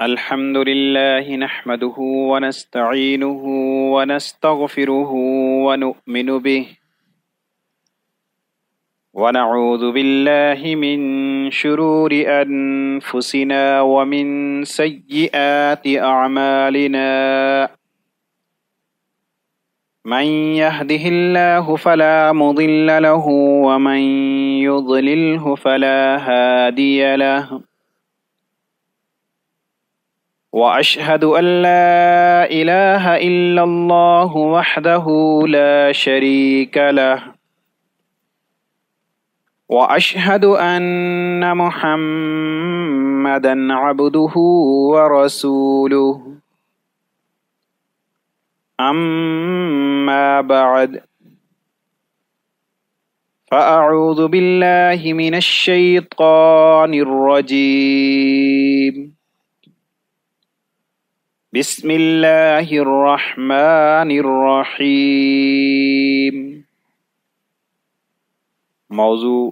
الحمد لله نحمده ونستعينه ونستغفره ونؤمن به ونعوذ بالله من شرور أنفسنا ومن سيئات أعمالنا من يهده الله فلا مضل له ومن يضلله فلا هادي له وأشهد أن لا إله إلا الله وحده لا شريك له وأشهد أن محمدا عبده ورسوله أما بعد فأعوذ بالله من الشيطان الرجيم بسم اللہ الرحمن الرحیم۔ موضوع: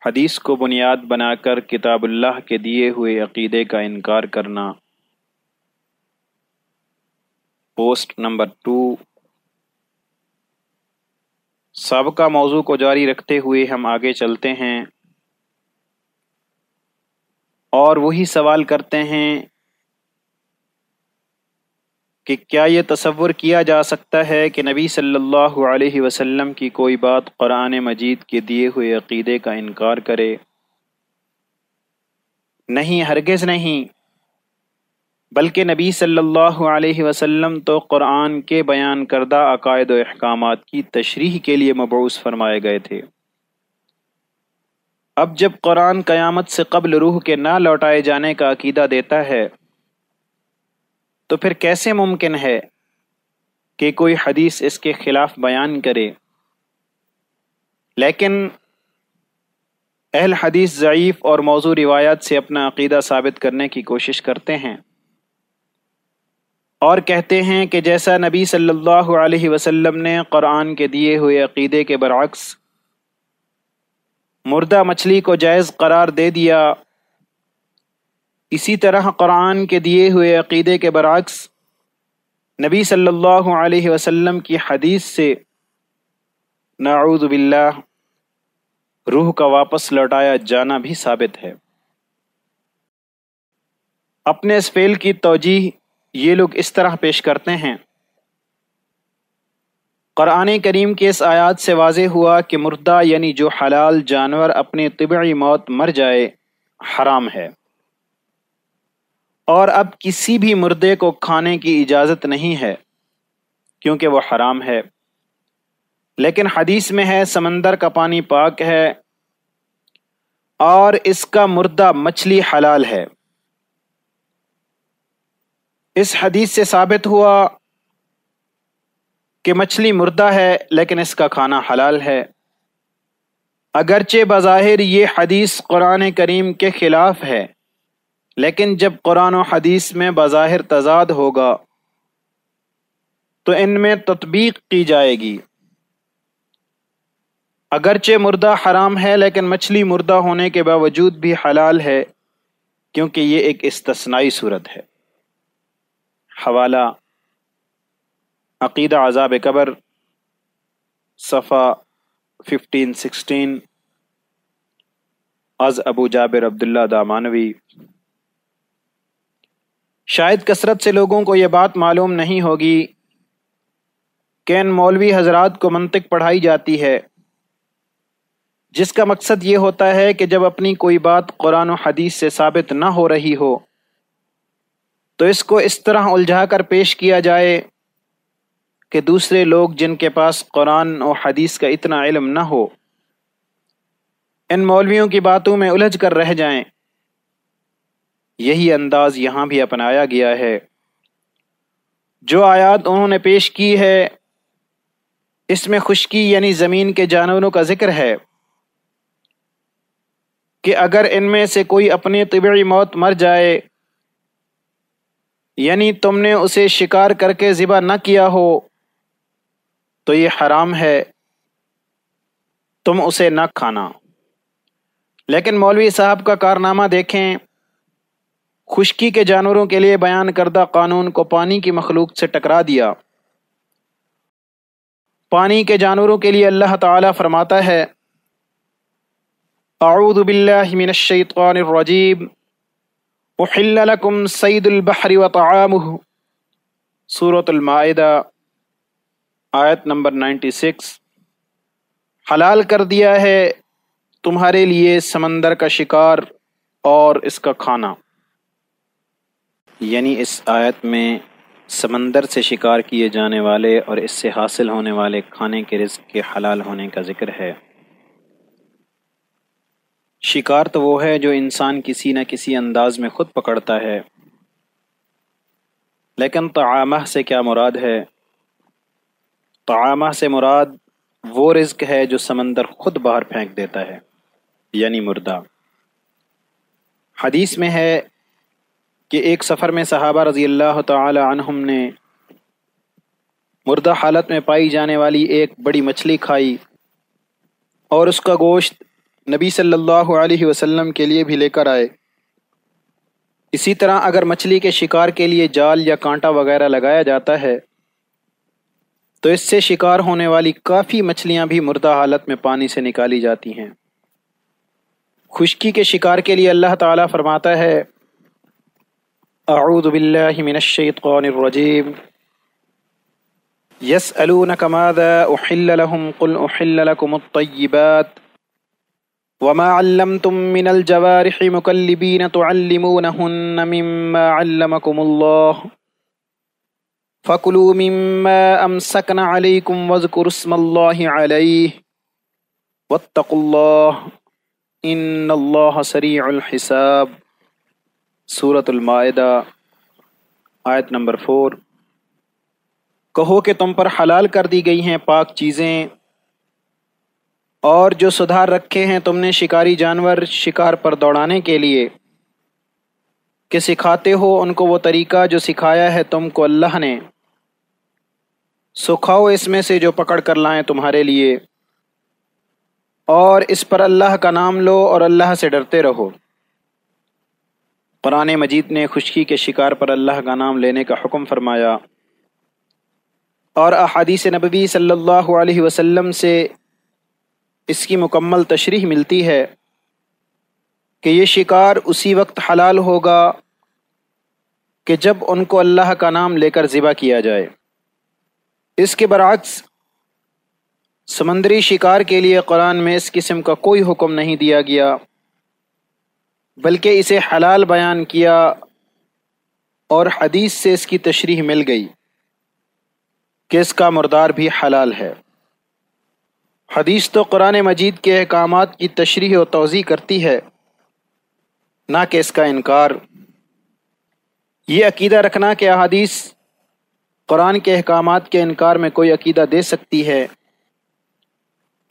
حدیث کو بنیاد بنا کر کتاب اللہ کے دیے ہوئے عقیدے کا انکار کرنا۔ Post number 2۔ سابقہ موضوع کو جاری رکھتے ہوئے ہم آگے چلتے ہیں اور وہی سوال کرتے ہیں کہ کیا یہ تصور کیا جا سکتا ہے کہ نبی صلی اللہ علیہ وسلم کی کوئی بات قرآن مجید کے دیے ہوئے عقیدے کا انکار کرے؟ نہیں، ہرگز نہیں، بلکہ نبی صلی اللہ علیہ وسلم تو قرآن کے بیان کردہ عقائد و احکامات کی تشریح کے لیے مبعوث فرمائے گئے تھے۔ اب جب قرآن قیامت سے قبل روح کے نہ لوٹائے جانے کا عقیدہ دیتا ہے تو پھر کیسے ممکن ہے کہ کوئی حدیث اس کے خلاف بیان کرے؟ لیکن اہل حدیث ضعیف اور موضوع روایات سے اپنا عقیدہ ثابت کرنے کی کوشش کرتے ہیں اور کہتے ہیں کہ جیسا نبی صلی اللہ علیہ وسلم نے قرآن کے دیے ہوئے عقیدے کے برعکس مردہ مچھلی کو جائز قرار دے دیا، اسی طرح قرآن کے دیے ہوئے عقیدے کے برعکس نبی صلی اللہ علیہ وسلم کی حدیث سے نعوذ باللہ روح کا واپس لوٹایا جانا بھی ثابت ہے۔ اپنے اس فعل کی توجیہ یہ لوگ اس طرح پیش کرتے ہیں: قرآن کریم کی اس آیات سے واضح ہوا کہ مردہ یعنی جو حلال جانور اپنی طبعی موت مر جائے حرام ہے، اور اب کسی بھی مردے کو کھانے کی اجازت نہیں ہے کیونکہ وہ حرام ہے۔ لیکن حدیث میں ہے سمندر کا پانی پاک ہے اور اس کا مردہ مچھلی حلال ہے۔ اس حدیث سے ثابت ہوا کہ مچھلی مردہ ہے لیکن اس کا کھانا حلال ہے۔ اگرچہ بظاہر یہ حدیث قرآن کریم کے خلاف ہے، لیکن جب قرآن و حدیث میں بظاہر تضاد ہوگا تو ان میں تطبیق کی جائے گی۔ اگرچہ مردہ حرام ہے لیکن مچھلی مردہ ہونے کے باوجود بھی حلال ہے کیونکہ یہ ایک استثنائی صورت ہے۔ حوالہ: عقیدہ عذاب قبر، صفحہ 1516، از ابو جابر عبداللہ دامانوی۔ شاید کثرت سے لوگوں کو یہ بات معلوم نہیں ہوگی کہ ان مولوی حضرات کو منطق پڑھائی جاتی ہے جس کا مقصد یہ ہوتا ہے کہ جب اپنی کوئی بات قرآن و حدیث سے ثابت نہ ہو رہی ہو تو اس کو اس طرح الجھا کر پیش کیا جائے کہ دوسرے لوگ جن کے پاس قرآن و حدیث کا اتنا علم نہ ہو ان مولویوں کی باتوں میں الجھ کر رہ جائیں۔ یہی انداز یہاں بھی اپنایا گیا ہے۔ جو آیات انہوں نے پیش کی ہے اس میں خشکی یعنی زمین کے جانوروں کا ذکر ہے کہ اگر ان میں سے کوئی اپنی طبعی موت مر جائے، یعنی تم نے اسے شکار کر کے ذبح نہ کیا ہو تو یہ حرام ہے، تم اسے نہ کھانا۔ لیکن مولوی صاحب کا کارنامہ دیکھیں، خشکی کے جانوروں کے لیے بیان کردہ قانون کو پانی کی مخلوق سے ٹکرا دیا۔ پانی کے جانوروں کے لیے اللہ تعالی فرماتا ہے اعوذ باللہ من الشیطان الرجیم احل لکم صید البحر وطعامہ، سورۃ المائدہ آیت نمبر 96۔ حلال کر دیا ہے تمہارے لیے سمندر کا شکار اور اس کا کھانا، یعنی اس آیت میں سمندر سے شکار کیے جانے والے اور اس سے حاصل ہونے والے کھانے کے رزق کے حلال ہونے کا ذکر ہے۔ شکار تو وہ ہے جو انسان کسی نہ کسی انداز میں خود پکڑتا ہے، لیکن طعامہ سے کیا مراد ہے؟ طعامہ سے مراد وہ رزق ہے جو سمندر خود باہر پھینک دیتا ہے، یعنی مردہ۔ حدیث میں ہے کہ ایک سفر میں صحابہ رضی اللہ تعالی عنہم نے مردہ حالت میں پائی جانے والی ایک بڑی مچھلی کھائی اور اس کا گوشت نبی صلی اللہ علیہ وسلم کے لیے بھی لے کر آئے۔ اسی طرح اگر مچھلی کے شکار کے لیے جال یا کانٹا وغیرہ لگایا جاتا ہے تو اس سے شکار ہونے والی کافی مچھلیاں بھی مردہ حالت میں پانی سے نکالی جاتی ہیں۔ خشکی کے شکار کے لیے اللہ تعالیٰ فرماتا ہے اعوذ باللہ من الشیطان الرجیم یسألونک ماذا احل لهم قل احل لکم الطیبات وما علمتم من الجوارح مکلبین تعلمونہن مما علمکم اللہ فَكُلُوا مِمَّا أَمْسَكْنَ عَلَيْكُمْ وَاذْكُرُوا اسْمَ اللَّهِ عَلَيْهِ وَاتَّقُوا اللَّهَ إِنَّ اللَّهَ سَرِيعُ الْحِسَابِ، سورۃ المائدہ آیت نمبر 4۔ کہو کہ تم پر حلال کر دی گئی ہیں پاک چیزیں، اور جو سدھار رکھے ہیں تم نے شکاری جانور شکار پر دوڑانے کے لیے، کہ سکھاتے ہو ان کو وہ طریقہ جو سکھایا ہے تم کو اللہ نے، سو کھاؤ اس میں سے جو پکڑ کر لائیں تمہارے لیے، اور اس پر اللہ کا نام لو اور اللہ سے ڈرتے رہو۔ قرآن مجید نے خشکی کے شکار پر اللہ کا نام لینے کا حکم فرمایا، اور احادیث نبوی صلی اللہ علیہ وسلم سے اس کی مکمل تشریح ملتی ہے کہ یہ شکار اسی وقت حلال ہوگا کہ جب ان کو اللہ کا نام لے کر ذبح کیا جائے۔ اس کے برعکس سمندری شکار کے لیے قرآن میں اس قسم کا کوئی حکم نہیں دیا گیا، بلکہ اسے حلال بیان کیا اور حدیث سے اس کی تشریح مل گئی کہ اس کا مردار بھی حلال ہے۔ حدیث تو قرآن مجید کے احکامات کی تشریح و توضیح کرتی ہے، نہ کہ اس کا انکار۔ یہ عقیدہ رکھنا کہ احادیث قرآن کے احکامات کے انکار میں کوئی عقیدہ دے سکتی ہے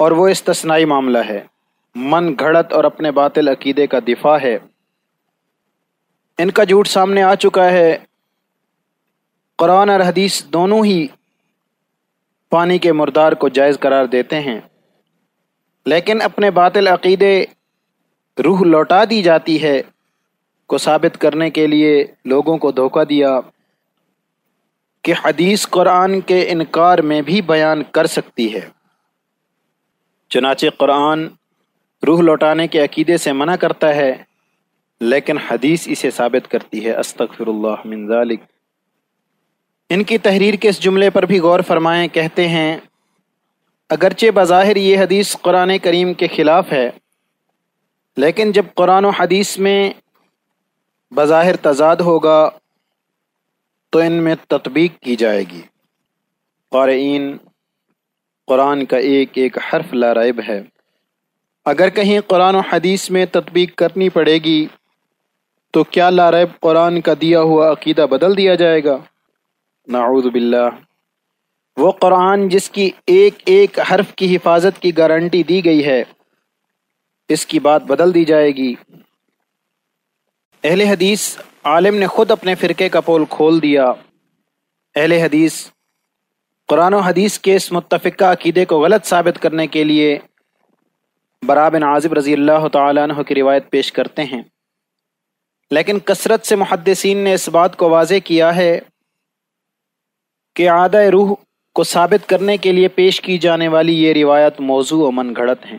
اور وہ استثنائی معاملہ ہے، من گھڑت اور اپنے باطل عقیدے کا دفاع ہے۔ ان کا جھوٹ سامنے آ چکا ہے۔ قرآن اور حدیث دونوں ہی پانی کے مردار کو جائز قرار دیتے ہیں، لیکن اپنے باطل عقیدے روح لوٹا دی جاتی ہے کو ثابت کرنے کے لیے لوگوں کو دھوکہ دیا کہ حدیث قرآن کے انکار میں بھی بیان کر سکتی ہے۔ چنانچہ قرآن روح لوٹانے کے عقیدے سے منع کرتا ہے، لیکن حدیث اسے ثابت کرتی ہے۔ استغفر اللہ من ذالک۔ ان کی تحریر کے اس جملے پر بھی غور فرمائیں۔ کہتے ہیں اگرچہ بظاہر یہ حدیث قرآن کریم کے خلاف ہے، لیکن جب قرآن و حدیث میں بظاہر تضاد ہوگا تو ان میں تطبیق کی جائے گی۔ قارئین، قرآن کا ایک ایک حرف لا ریب ہے۔ اگر کہیں قرآن و حدیث میں تطبیق کرنی پڑے گی تو کیا لا ریب قرآن کا دیا ہوا عقیدہ بدل دیا جائے گا؟ نعوذ باللہ۔ وہ قرآن جس کی ایک ایک حرف کی حفاظت کی گارنٹی دی گئی ہے، اس کی بات بدل دی جائے گی؟ اہل حدیث عالم نے خود اپنے فرقے کا پول کھول دیا۔ اہل حدیث قرآن و حدیث کے اس متفقہ عقیدے کو غلط ثابت کرنے کے لیے براء بن عازب رضی اللہ تعالیٰ عنہ کی روایت پیش کرتے ہیں لیکن کثرت سے محدثین نے اس بات کو واضح کیا ہے کہ اعادہ روح کو ثابت کرنے کے لیے پیش کی جانے والی یہ روایت موضوع و من گھڑت ہیں۔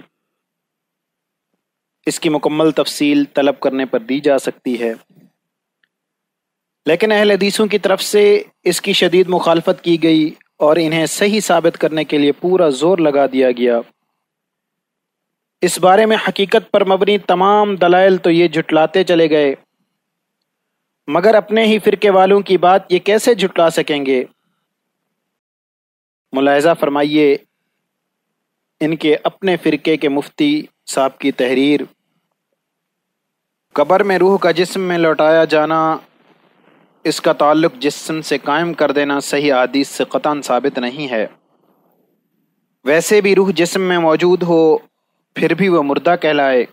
اس کی مکمل تفصیل طلب کرنے پر دی جا سکتی ہے، لیکن اہل حدیثوں کی طرف سے اس کی شدید مخالفت کی گئی اور انہیں صحیح ثابت کرنے کے لیے پورا زور لگا دیا گیا۔ اس بارے میں حقیقت پر مبنی تمام دلائل تو یہ جھٹلاتے چلے گئے، مگر اپنے ہی فرقے والوں کی بات یہ کیسے جھٹلا سکیں گے؟ ملاحظہ فرمائیے ان کے اپنے فرقے کے مفتی صاحب کی تحریر، قبر میں روح کا جسم میں لوٹایا جانا، اس کا تعلق جسم سے قائم کر دینا صحیح حدیث سے قطعاً ثابت نہیں ہے۔ ویسے بھی روح جسم میں موجود ہو پھر بھی وہ مردہ کہلائے،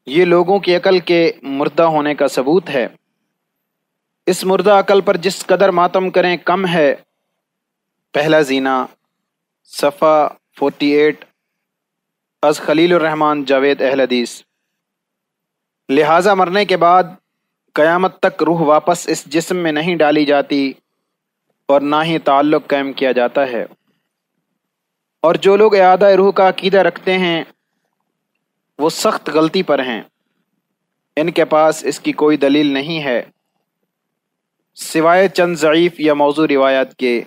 یہ لوگوں کی عقل کے مردہ ہونے کا ثبوت ہے۔ اس مردہ عقل پر جس قدر ماتم کریں کم ہے۔ پہلا زینہ، صفحہ 48، از خلیل الرحمن جاوید اہل حدیث۔ لہٰذا مرنے کے بعد قیامت تک روح واپس اس جسم میں نہیں ڈالی جاتی اور نہ ہی تعلق قائم کیا جاتا ہے، اور جو لوگ اعادہ روح کا عقیدہ رکھتے ہیں وہ سخت غلطی پر ہیں۔ ان کے پاس اس کی کوئی دلیل نہیں ہے سوائے چند ضعیف یا موضوع روایات کے۔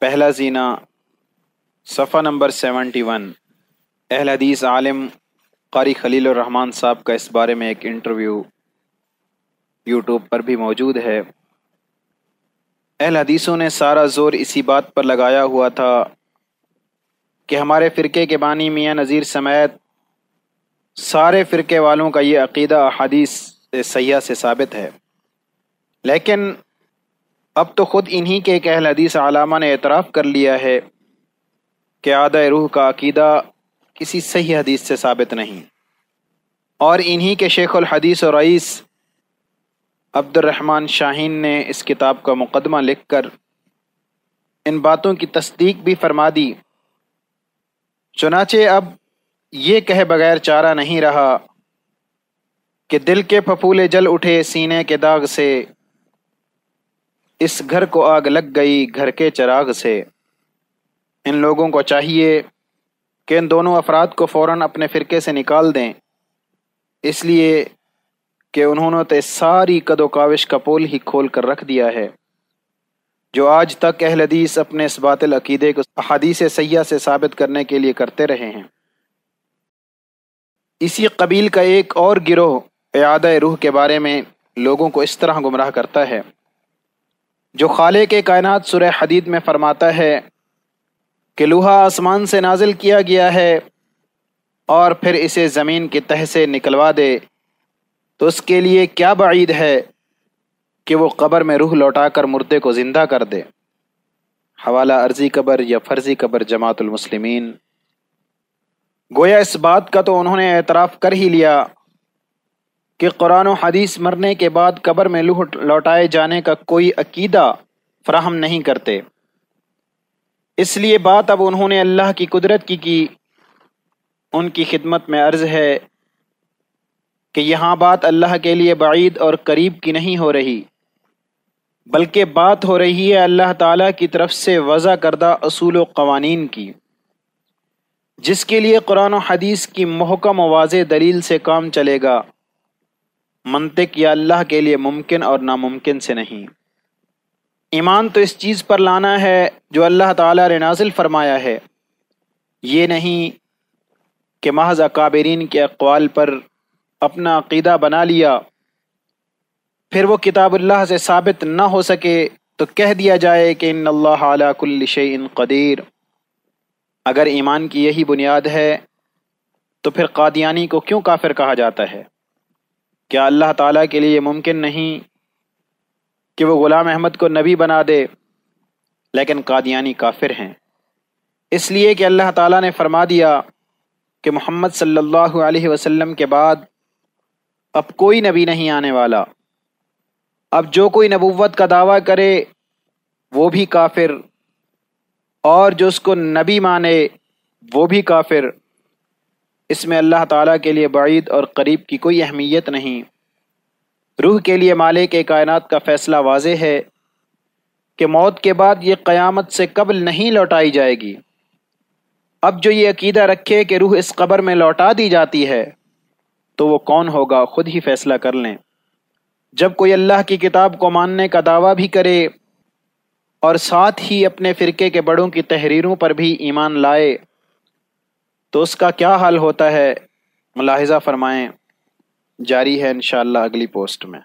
پہلا زینہ، صفحہ نمبر 71۔ اہل حدیث عالم قاری خلیل الرحمن صاحب کا اس بارے میں ایک انٹرویو یوٹیوب پر بھی موجود ہے۔ اہل حدیثوں نے سارا زور اسی بات پر لگایا ہوا تھا کہ ہمارے فرقے کے بانی میاں نذیر سمیت سارے فرقے والوں کا یہ عقیدہ احادیث صحیحہ سے ثابت ہے، لیکن اب تو خود انہی کے ایک اہل حدیث علامہ نے اعتراف کر لیا ہے کہ اعادہ روح کا عقیدہ کسی صحیح حدیث سے ثابت نہیں، اور انہی کے شیخ الحدیث و رئیس عبد الرحمن شاہین نے اس کتاب کا مقدمہ لکھ کر ان باتوں کی تصدیق بھی فرما دی۔ چنانچہ اب یہ کہے بغیر چارہ نہیں رہا کہ دل کے پھپھولے جل اٹھے سینے کے داغ سے، اس گھر کو آگ لگ گئی گھر کے چراغ سے۔ ان لوگوں کو چاہیے کہ ان دونوں افراد کو فوراً اپنے فرقے سے نکال دیں، اس لیے کہ انہوں نے تو ساری قد و کاوش کا پول ہی کھول کر رکھ دیا ہے جو آج تک اہل حدیث اپنے اس باطل عقیدے کو احادیث صحیحہ سے ثابت کرنے کے لیے کرتے رہے ہیں۔ اسی قبیل کا ایک اور گروہ اعادہ روح کے بارے میں لوگوں کو اس طرح گمراہ کرتا ہے، جو خالق کائنات سورہ حدید میں فرماتا ہے کہ لوہا آسمان سے نازل کیا گیا ہے اور پھر اسے زمین کی تہ سے نکلوا دے تو اس کے لیے کیا بعید ہے کہ وہ قبر میں روح لوٹا کر مردے کو زندہ کر دے۔ حوالہ عرضی قبر یا فرضی قبر جماعت المسلمین۔ گویا اس بات کا تو انہوں نے اعتراف کر ہی لیا کہ قرآن و حدیث مرنے کے بعد قبر میں روح لوٹائے جانے کا کوئی عقیدہ فراہم نہیں کرتے، اس لیے بات اب انہوں نے اللہ کی قدرت کی ان کی خدمت میں عرض ہے کہ یہاں بات اللہ کے لیے بعید اور قریب کی نہیں ہو رہی، بلکہ بات ہو رہی ہے اللہ تعالیٰ کی طرف سے وضع کردہ اصول و قوانین کی، جس کے لیے قرآن و حدیث کی محکم و واضح دلیل سے کام چلے گا، منطق یا اللہ کے لیے ممکن اور ناممکن سے نہیں۔ ایمان تو اس چیز پر لانا ہے جو اللہ تعالیٰ نے نازل فرمایا ہے، یہ نہیں کہ محض اکابرین کے اقوال پر اپنا عقیدہ بنا لیا، پھر وہ کتاب اللہ سے ثابت نہ ہو سکے تو کہہ دیا جائے کہ ان اللہ علی کل شیء قدیر۔ اگر ایمان کی یہی بنیاد ہے تو پھر قادیانی کو کیوں کافر کہا جاتا ہے؟ کیا اللہ تعالیٰ کے لیے ممکن نہیں کہ وہ غلام احمد کو نبی بنا دے؟ لیکن قادیانی کافر ہیں، اس لیے کہ اللہ تعالیٰ نے فرما دیا کہ محمد صلی اللہ علیہ وسلم کے بعد اب کوئی نبی نہیں آنے والا۔ اب جو کوئی نبوت کا دعویٰ کرے وہ بھی کافر، اور جو اس کو نبی مانے وہ بھی کافر۔ اس میں اللہ تعالیٰ کے لیے بعید اور قریب کی کوئی اہمیت نہیں، روح کے لیے مالک کائنات کا فیصلہ واضح ہے کہ موت کے بعد یہ قیامت سے قبل نہیں لوٹائی جائے گی۔ اب جو یہ عقیدہ رکھے کہ روح اس قبر میں لوٹا دی جاتی ہے تو وہ کون ہوگا، خود ہی فیصلہ کر لیں۔ جب کوئی اللہ کی کتاب کو ماننے کا دعویٰ بھی کرے اور ساتھ ہی اپنے فرقے کے بڑوں کی تحریروں پر بھی ایمان لائے تو اس کا کیا حال ہوتا ہے، ملاحظہ فرمائیں۔ جاری ہے انشاءاللہ اگلی پوسٹ میں۔